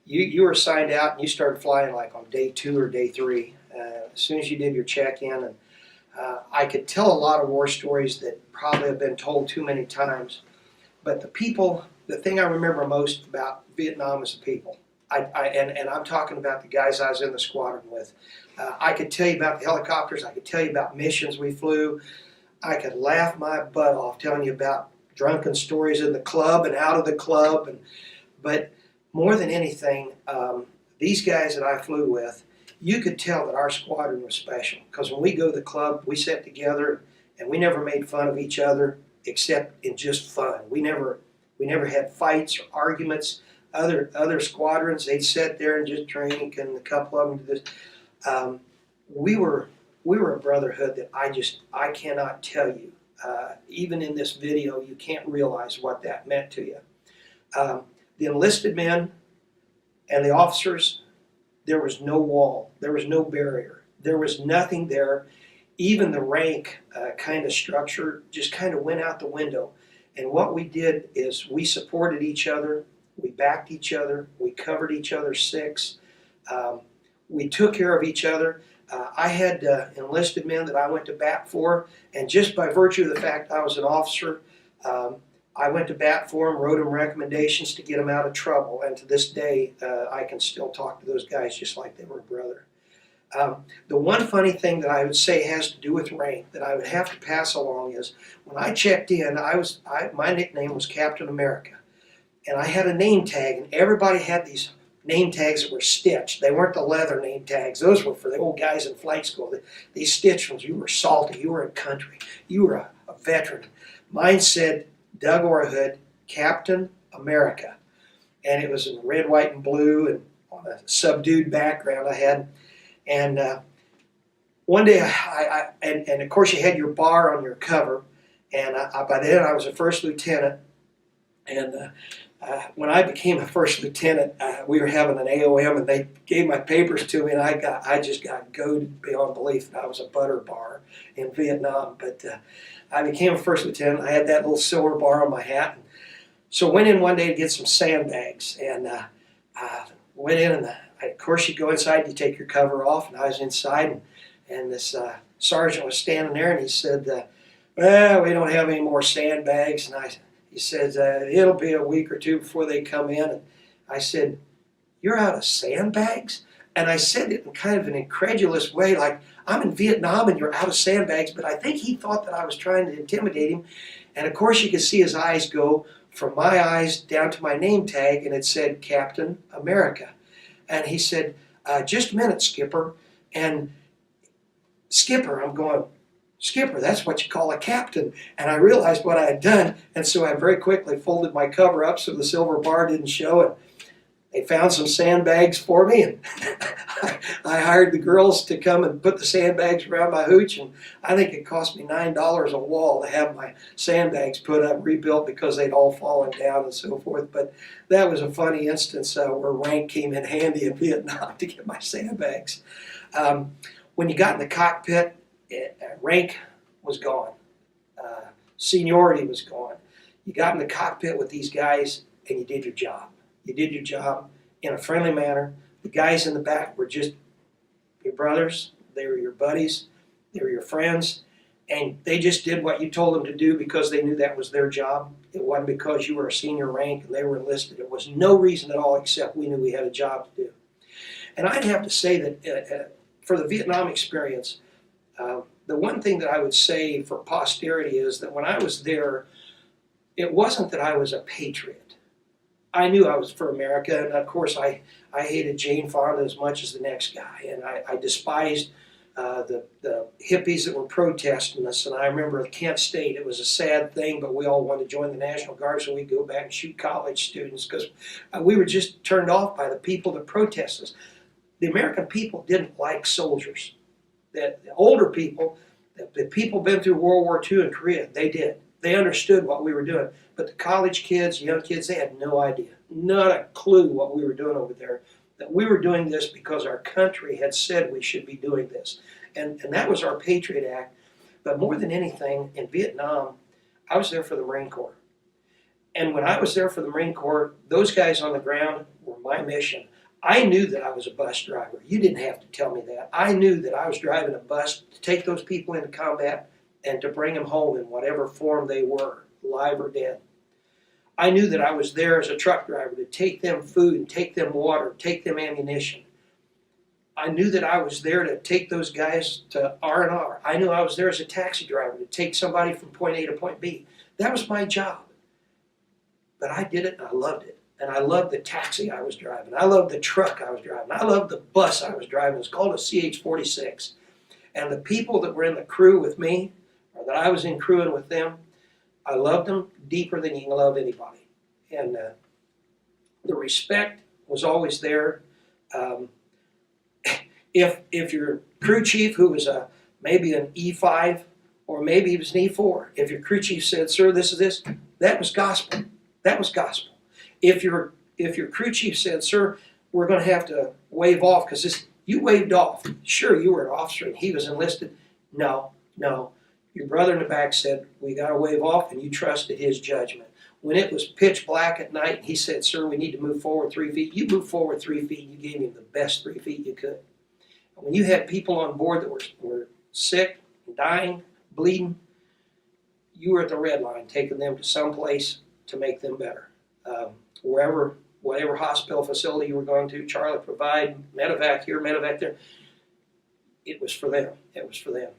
You were signed out and you started flying like on day 2 or day 3 as soon as you did your check-in. And I could tell a lot of war stories that probably have been told too many times. But the thing I remember most about Vietnam is the people. And I'm talking about the guys I was in the squadron with. I could tell you about the helicopters. I could tell you about missions we flew. I could laugh my butt off telling you about drunken stories in the club and out of the club. But more than anything, these guys that I flew with, you could tell that our squadron was special. Because when we go to the club, we sat together and we never made fun of each other except in just fun. We never had fights or arguments. Other squadrons, they'd sit there and just drink, and a couple of them did this. We were a brotherhood that I cannot tell you. Even in this video, you can't realize what that meant to you. The enlisted men and the officers, there was no wall. There was no barrier. There was nothing there. Even the rank kind of structure just kind of went out the window. And what we did is we supported each other. We backed each other. We covered each other's six. We took care of each other. I had enlisted men that I went to bat for, and just by virtue of the fact I was an officer, I went to bat for him, wrote him recommendations to get him out of trouble, and to this day, I can still talk to those guys just like they were a brother. The one funny thing that I would say has to do with rank that I would have to pass along is when I checked in, my nickname was Captain America, and I had a name tag, and everybody had these name tags that were stitched. They weren't the leather name tags; those were for the old guys in flight school. These stitched ones, you were salty, you were in country, you were a veteran. Mine said Doug Orahood, Captain America, and it was in red, white, and blue, and on a subdued background I had. And one day, and of course you had your bar on your cover, and by then I was a first lieutenant, and when I became a first lieutenant, we were having an AOM, and they gave my papers to me, and I just got goaded beyond belief that I was a butter bar in Vietnam. But I became a first lieutenant. I had that little silver bar on my hat, so went in one day to get some sandbags, and went in, and of course you go inside, you take your cover off, and I was inside, and this sergeant was standing there, and he said, well, we don't have any more sandbags, and he says, it'll be a week or two before they come in, and I said, you're out of sandbags? And I said it in kind of an incredulous way, like, I'm in Vietnam and you're out of sandbags, but I think he thought that I was trying to intimidate him, and of course you could see his eyes go from my eyes down to my name tag, and it said Captain America. And he said, just a minute, Skipper. And Skipper, I'm going, Skipper, that's what you call a captain. And I realized what I had done, and so I very quickly folded my cover up so the silver bar didn't show, and they found some sandbags for me, and I hired the girls to come and put the sandbags around my hooch, and I think it cost me $9 a wall to have my sandbags put up, rebuilt, because they'd all fallen down and so forth. But that was a funny instance where rank came in handy in Vietnam to get my sandbags. When you got in the cockpit, rank was gone. Seniority was gone. You got in the cockpit with these guys, and you did your job. You did your job in a friendly manner. The guys in the back were just your brothers. They were your buddies. They were your friends. And they just did what you told them to do because they knew that was their job. It wasn't because you were a senior rank and they were enlisted. It was no reason at all except we knew we had a job to do. And I'd have to say that for the Vietnam experience, the one thing that I would say for posterity is that when I was there, it wasn't that I was a patriot. I knew I was for America, and of course I hated Jane Fonda as much as the next guy, and I despised the hippies that were protesting us. And I remember at Kent State, it was a sad thing, but we all wanted to join the National Guard so we'd go back and shoot college students because we were just turned off by the people that protested us. The American people didn't like soldiers. The older people, the people been through World War II in Korea, they did. They understood what we were doing. But the college kids, young kids, they had no idea, not a clue what we were doing over there, that we were doing this because our country had said we should be doing this. And that was our Patriot Act. But more than anything, in Vietnam, I was there for the Marine Corps. And when I was there for the Marine Corps, those guys on the ground were my mission. I knew that I was a bus driver. You didn't have to tell me that. I knew that I was driving a bus to take those people into combat and to bring them home in whatever form they were, alive or dead. I knew that I was there as a truck driver to take them food and take them water, take them ammunition. I knew that I was there to take those guys to R&R. I knew I was there as a taxi driver to take somebody from point A to point B. That was my job. But I did it and I loved it. And I loved the taxi I was driving. I loved the truck I was driving. I loved the bus I was driving. It was called a CH-46. And the people that were in the crew with me, or that I was in crewing with them, I loved them deeper than you can love anybody. And the respect was always there. If your crew chief, who was maybe an E5, or maybe he was an E4, if your crew chief said, "Sir, this is this," that was gospel. That was gospel. If your crew chief said, "Sir, we're going to have to waive off because this," you waved off. Sure, you were an officer and he was enlisted. No. Your brother in the back said, "We got to waive off," and you trusted his judgment. When it was pitch black at night and he said, "Sir, we need to move forward 3 feet," you moved forward 3 feet and you gave him the best 3 feet you could. And when you had people on board that were sick, dying, bleeding, you were at the red line, taking them to some place to make them better. Wherever, whatever hospital facility you were going to, Charlie Provide, medevac here, medevac there, it was for them. It was for them.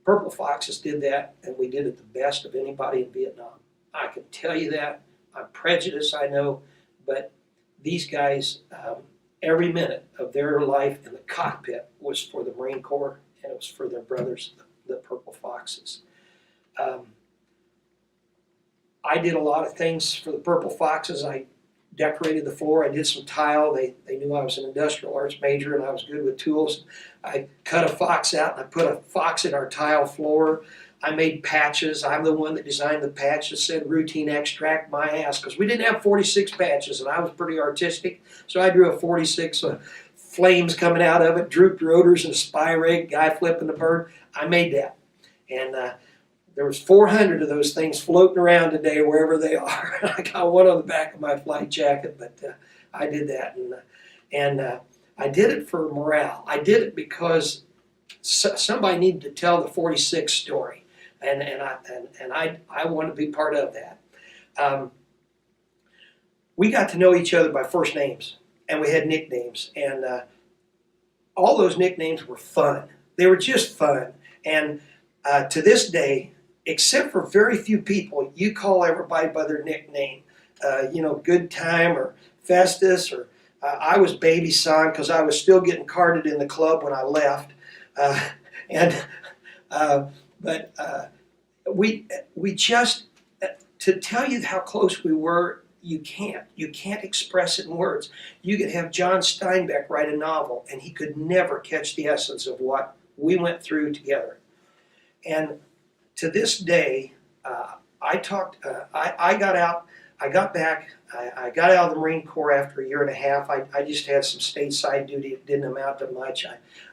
Purple Foxes did that, and we did it the best of anybody in Vietnam. I can tell you that. I'm prejudiced, I know, but these guys, every minute of their life in the cockpit was for the Marine Corps, and it was for their brothers, the Purple Foxes. I did a lot of things for the Purple Foxes. I decorated the floor. I did some tile. They knew I was an industrial arts major and I was good with tools. I cut a fox out and I put a fox in our tile floor. I made patches. I'm the one that designed the patch that said routine extract my ass, because we didn't have 46 patches and I was pretty artistic. So I drew a 46 flames coming out of it, drooped rotors and a spy rig, guy flipping the bird. I made that. And there was 400 of those things floating around today wherever they are. I got one on the back of my flight jacket, but I did that. And I did it for morale. I did it because somebody needed to tell the 46 story. And I want to be part of that. We got to know each other by first names, and we had nicknames. And all those nicknames were fun. They were just fun. And to this day, except for very few people, you call everybody by their nickname. Good Time or Festus, or I was Baby Son because I was still getting carded in the club when I left. We just, to tell you how close we were, you can't express it in words. You could have John Steinbeck write a novel and he could never catch the essence of what we went through together. And to this day, I got out, I got back, I got out of the Marine Corps after a year and a half. I just had some stateside duty. It didn't amount to much.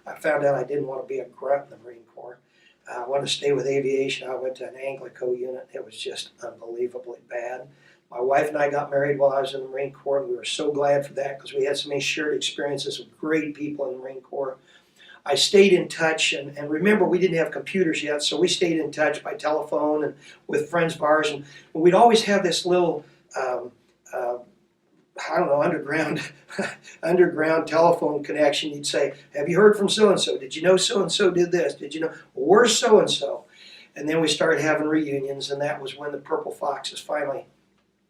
I found out I didn't want to be a grunt in the Marine Corps. I wanted to stay with aviation. I went to an Anglico unit. It was just unbelievably bad. My wife and I got married while I was in the Marine Corps, and we were so glad for that because we had so many shared experiences with great people in the Marine Corps. I stayed in touch, and remember, we didn't have computers yet, so we stayed in touch by telephone and with friends of ours, and we'd always have this little, underground telephone connection. You'd say, have you heard from so-and-so? Did you know so-and-so did this? Did you know? Where's so-and-so? And then we started having reunions, and that was when the Purple Foxes finally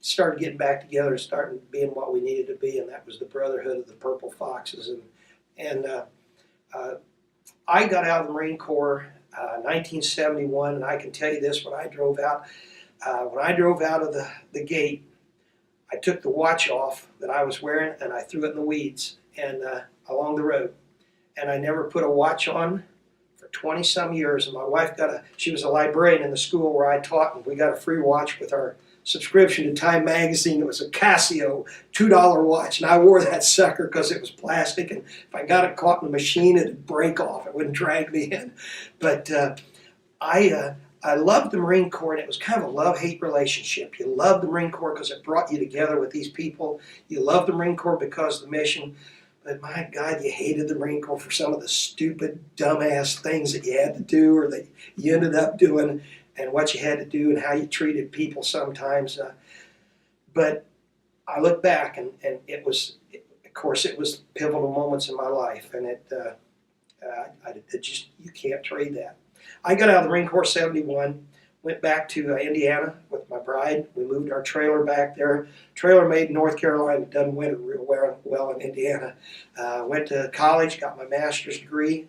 started getting back together and starting being what we needed to be, and that was the Brotherhood of the Purple Foxes. I got out of the Marine Corps 1971, and I can tell you this, when I drove out of the gate, I took the watch off that I was wearing and I threw it in the weeds and along the road. And I never put a watch on for 20-some years. And my wife she was a librarian in the school where I taught, and we got a free watch with our subscription to Time Magazine. It was a Casio $2 watch, and I wore that sucker because it was plastic, and if I got it caught in the machine, it'd break off. It wouldn't drag me in. But I loved the Marine Corps, and it was kind of a love-hate relationship. You loved the Marine Corps because it brought you together with these people. You loved the Marine Corps because of the mission. But my God, you hated the Marine Corps for some of the stupid, dumbass things that you had to do or that you ended up doing, and what you had to do and how you treated people sometimes. But I look back, and it was, of course, it was pivotal moments in my life, and it just, you can't trade that. I got out of the Marine Corps 71, went back to Indiana with my bride. We moved our trailer back there. Trailer made in North Carolina, doesn't winter real well in Indiana. Went to college, got my master's degree.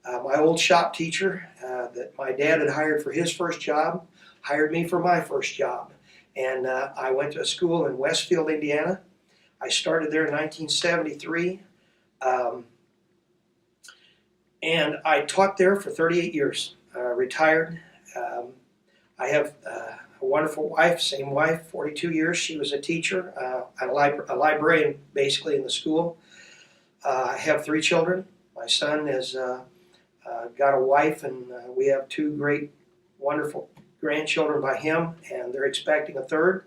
My old shop teacher that my dad had hired for his first job hired me for my first job. And I went to a school in Westfield, Indiana. I started there in 1973. And I taught there for 38 years. Retired. I have a wonderful wife, same wife, 42 years. She was a teacher, a librarian basically in the school. I have 3 children. My son has got a wife, and we have 2 great, wonderful grandchildren by him, and they're expecting a third.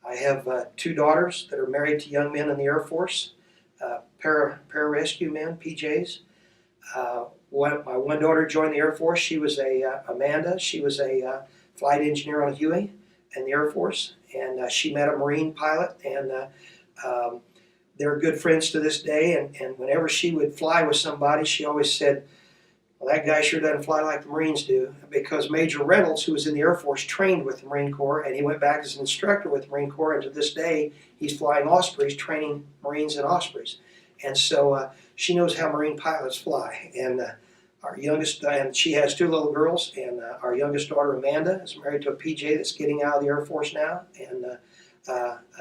I have 2 daughters that are married to young men in the Air Force, pararescue men, PJs. My one daughter joined the Air Force. She was Amanda. She was a flight engineer on a Huey in the Air Force, and she met a Marine pilot, and they're good friends to this day. And whenever she would fly with somebody, she always said, "Well, that guy sure doesn't fly like the Marines do," because Major Reynolds, who was in the Air Force, trained with the Marine Corps, and he went back as an instructor with the Marine Corps, and to this day, he's flying Ospreys, training Marines in Ospreys. And so she knows how Marine pilots fly. And our youngest, and she has 2 little girls, and our youngest daughter, Amanda, is married to a PJ that's getting out of the Air Force now, and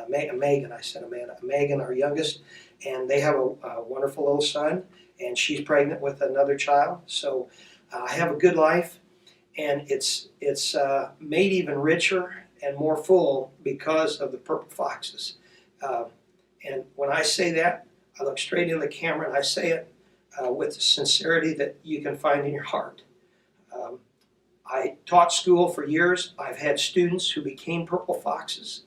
Megan, I said Amanda, Megan, our youngest, and they have a wonderful little son, and she's pregnant with another child. So I have a good life, and it's made even richer and more full because of the Purple Foxes. And when I say that, I look straight in the camera and I say it with the sincerity that you can find in your heart. I taught school for years. I've had students who became Purple Foxes.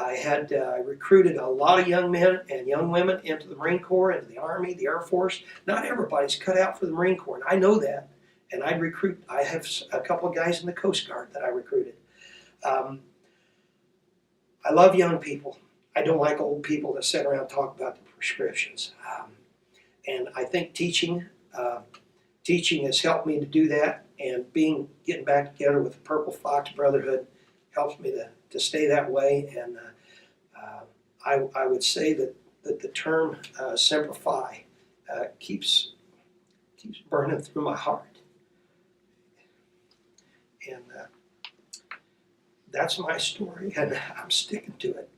I had recruited a lot of young men and young women into the Marine Corps, into the Army, the Air Force. Not everybody's cut out for the Marine Corps, and I know that. And I have a couple of guys in the Coast Guard that I recruited. I love young people. I don't like old people that sit around and talk about the prescriptions. And I think teaching has helped me to do that, and getting back together with the Purple Fox Brotherhood helps me to stay that way. And I would say that the term Semper Fi keeps burning through my heart. And that's my story, and I'm sticking to it.